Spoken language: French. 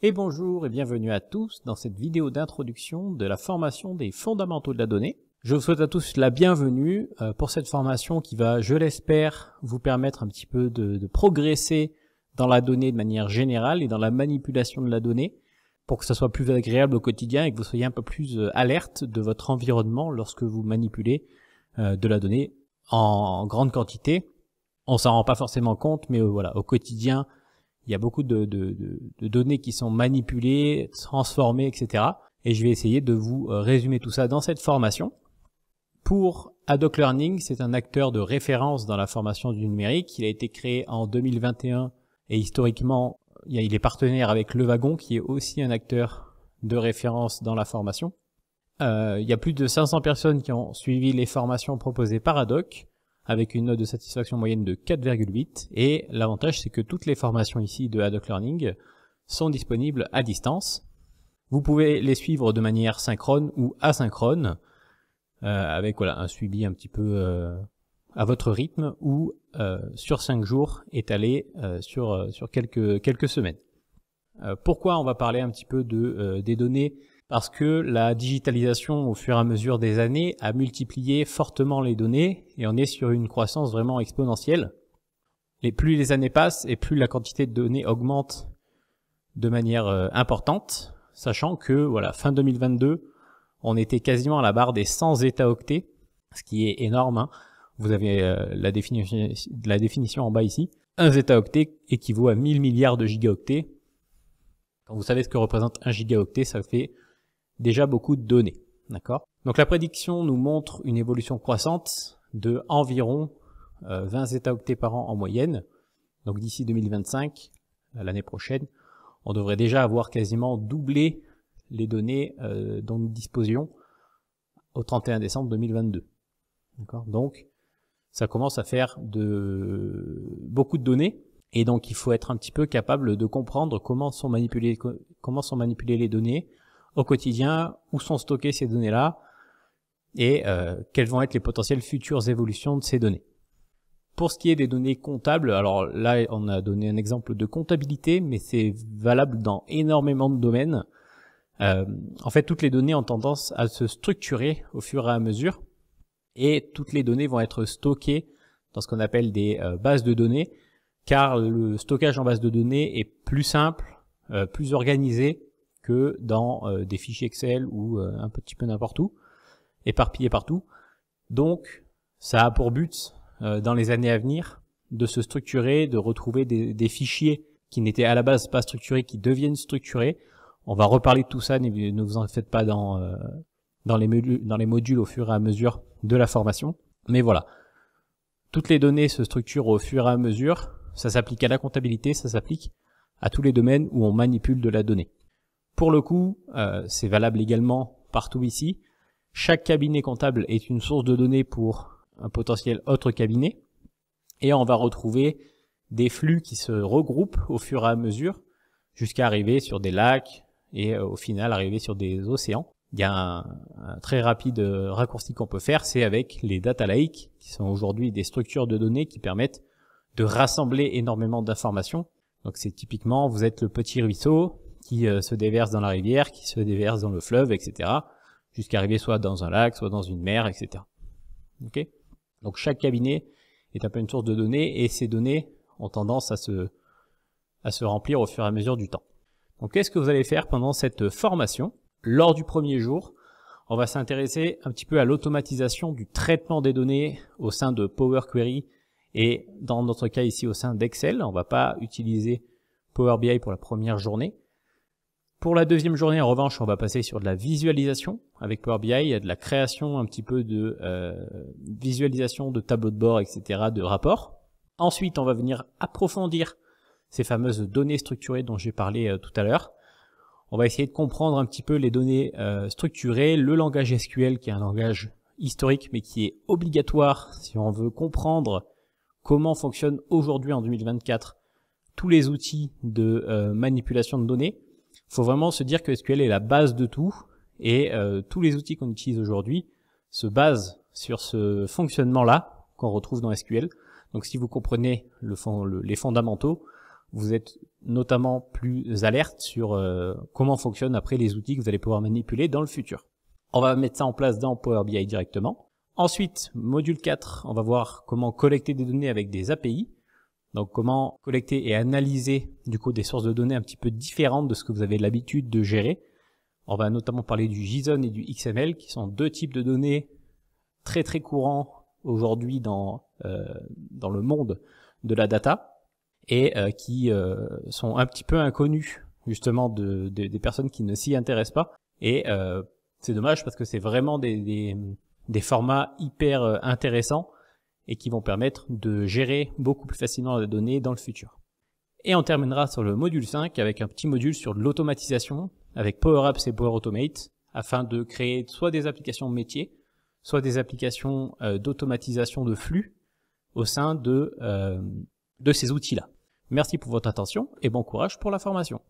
Et bonjour et bienvenue à tous dans cette vidéo d'introduction de la formation des fondamentaux de la donnée. Je vous souhaite à tous la bienvenue pour cette formation qui va, je l'espère, vous permettre un petit peu de progresser dans la donnée de manière générale et dans la manipulation de la donnée pour que ça soit plus agréable au quotidien et que vous soyez un peu plus alerte de votre environnement lorsque vous manipulez de la donnée en grande quantité. On s'en rend pas forcément compte, mais voilà, au quotidien, il y a beaucoup de données qui sont manipulées, transformées, etc. Et je vais essayer de vous résumer tout ça dans cette formation. Pour Haddock Learning, c'est un acteur de référence dans la formation du numérique. Il a été créé en 2021 et historiquement, il est partenaire avec Le Wagon, qui est aussi un acteur de référence dans la formation. Il y a plus de 500 personnes qui ont suivi les formations proposées par Haddock, avec une note de satisfaction moyenne de 4,8, et l'avantage c'est que toutes les formations ici de Haddock Learning sont disponibles à distance. Vous pouvez les suivre de manière synchrone ou asynchrone, avec voilà, un suivi un petit peu à votre rythme, ou sur 5 jours étalé sur quelques semaines. Pourquoi on va parler un petit peu des données? Parce que la digitalisation au fur et à mesure des années a multiplié fortement les données et on est sur une croissance vraiment exponentielle. Et plus les années passent et plus la quantité de données augmente de manière importante, sachant que voilà, fin 2022, on était quasiment à la barre des 100 étaoctets, ce qui est énorme, hein. Vous avez la définition en bas ici. Un zétaoctet équivaut à 1000 milliards de gigaoctets. Quand vous savez ce que représente un gigaoctet, ça fait déjà beaucoup de données, d'accord? Donc la prédiction nous montre une évolution croissante de environ 20 zétaoctets par an en moyenne. Donc d'ici 2025, l'année prochaine, on devrait déjà avoir quasiment doublé les données dont nous disposions au 31 décembre 2022. D'accord? Donc ça commence à faire beaucoup de données et donc il faut être un petit peu capable de comprendre comment sont manipulées les données au quotidien, où sont stockées ces données-là, et quelles vont être les potentielles futures évolutions de ces données. Pour ce qui est des données comptables, alors là on a donné un exemple de comptabilité, mais c'est valable dans énormément de domaines. En fait, toutes les données ont tendance à se structurer au fur et à mesure, et toutes les données vont être stockées dans ce qu'on appelle des bases de données, car le stockage en base de données est plus simple, plus organisé, que dans des fichiers Excel ou un petit peu n'importe où, éparpillés partout. Donc, ça a pour but, dans les années à venir, de se structurer, de retrouver des fichiers qui n'étaient à la base pas structurés, qui deviennent structurés. On va reparler de tout ça, ne vous en faites pas dans les modules au fur et à mesure de la formation. Mais voilà, toutes les données se structurent au fur et à mesure. Ça s'applique à la comptabilité, ça s'applique à tous les domaines où on manipule de la donnée. Pour le coup, c'est valable également partout ici. Chaque cabinet comptable est une source de données pour un potentiel autre cabinet. Et on va retrouver des flux qui se regroupent au fur et à mesure jusqu'à arriver sur des lacs et au final arriver sur des océans. Il y a un très rapide raccourci qu'on peut faire, c'est avec les data lakes, qui sont aujourd'hui des structures de données qui permettent de rassembler énormément d'informations. Donc c'est typiquement, vous êtes le petit ruisseau qui se déverse dans la rivière, qui se déverse dans le fleuve, etc. jusqu'à arriver soit dans un lac, soit dans une mer, etc. Okay. Donc chaque cabinet est un peu une source de données et ces données ont tendance à se remplir au fur et à mesure du temps. Donc qu'est-ce que vous allez faire pendant cette formation? Lors du premier jour, on va s'intéresser un petit peu à l'automatisation du traitement des données au sein de Power Query et dans notre cas ici au sein d'Excel. On ne va pas utiliser Power BI pour la première journée. Pour la deuxième journée, en revanche, on va passer sur de la visualisation avec Power BI. Il y a de la création un petit peu de visualisation de tableaux de bord, etc., de rapports. Ensuite, on va venir approfondir ces fameuses données structurées dont j'ai parlé tout à l'heure. On va essayer de comprendre un petit peu les données structurées, le langage SQL qui est un langage historique mais qui est obligatoire si on veut comprendre comment fonctionnent aujourd'hui en 2024 tous les outils de manipulation de données. Il faut vraiment se dire que SQL est la base de tout et tous les outils qu'on utilise aujourd'hui se basent sur ce fonctionnement-là qu'on retrouve dans SQL. Donc si vous comprenez les fondamentaux, vous êtes notamment plus alerte sur comment fonctionnent après les outils que vous allez pouvoir manipuler dans le futur. On va mettre ça en place dans Power BI directement. Ensuite, module 4, on va voir comment collecter des données avec des API. Donc comment collecter et analyser du coup des sources de données un petit peu différentes de ce que vous avez l'habitude de gérer. On va notamment parler du JSON et du XML qui sont deux types de données très très courants aujourd'hui dans le monde de la data et qui sont un petit peu inconnus justement des personnes qui ne s'y intéressent pas. Et c'est dommage parce que c'est vraiment des formats hyper intéressants et qui vont permettre de gérer beaucoup plus facilement les données dans le futur. Et on terminera sur le module 5 avec un petit module sur l'automatisation avec Power Apps et Power Automate afin de créer soit des applications métiers, soit des applications d'automatisation de flux au sein de ces outils-là. Merci pour votre attention et bon courage pour la formation.